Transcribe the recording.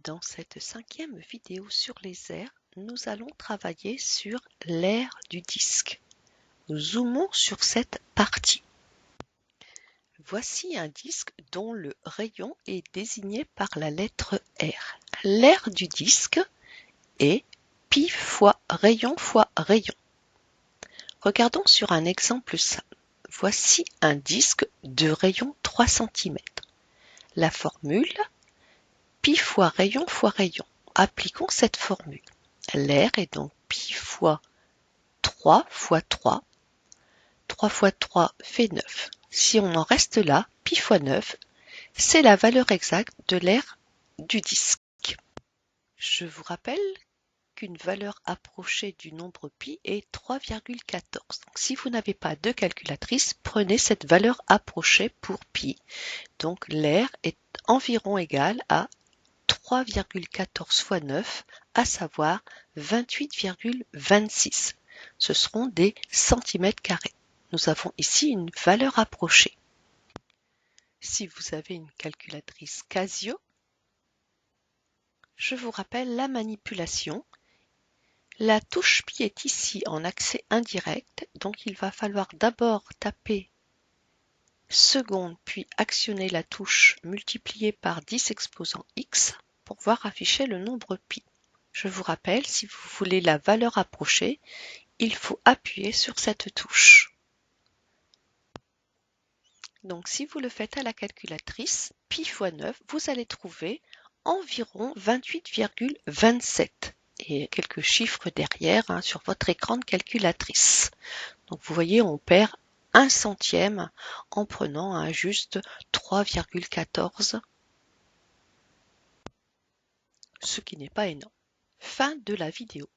Dans cette 5e vidéo sur les aires, nous allons travailler sur l'aire du disque. Zoomons sur cette partie. Voici un disque dont le rayon est désigné par la lettre R. L'aire du disque est pi fois rayon. Regardons sur un exemple simple. Voici un disque de rayon 3 cm. La formule pi fois rayon. Appliquons cette formule. L'aire est donc pi fois 3 fois 3. 3 fois 3 fait 9. Si on en reste là, pi fois 9, c'est la valeur exacte de l'aire du disque. Je vous rappelle qu'une valeur approchée du nombre pi est 3,14. Donc si vous n'avez pas de calculatrice, prenez cette valeur approchée pour pi. Donc l'aire est environ égale à 3,14 fois 9, à savoir 28,26. Ce seront des centimètres carrés. Nous avons ici une valeur approchée. Si vous avez une calculatrice Casio, je vous rappelle la manipulation. La touche pi est ici en accès indirect, donc il va falloir d'abord taper seconde, puis actionner la touche multipliée par 10 exposant x pour voir afficher le nombre pi. Je vous rappelle, si vous voulez la valeur approchée, il faut appuyer sur cette touche. Donc si vous le faites à la calculatrice, pi fois 9, vous allez trouver environ 28,27 et quelques chiffres derrière sur votre écran de calculatrice. Donc vous voyez, on perd 1 centième en prenant juste 3,14, ce qui n'est pas énorme. Fin de la vidéo.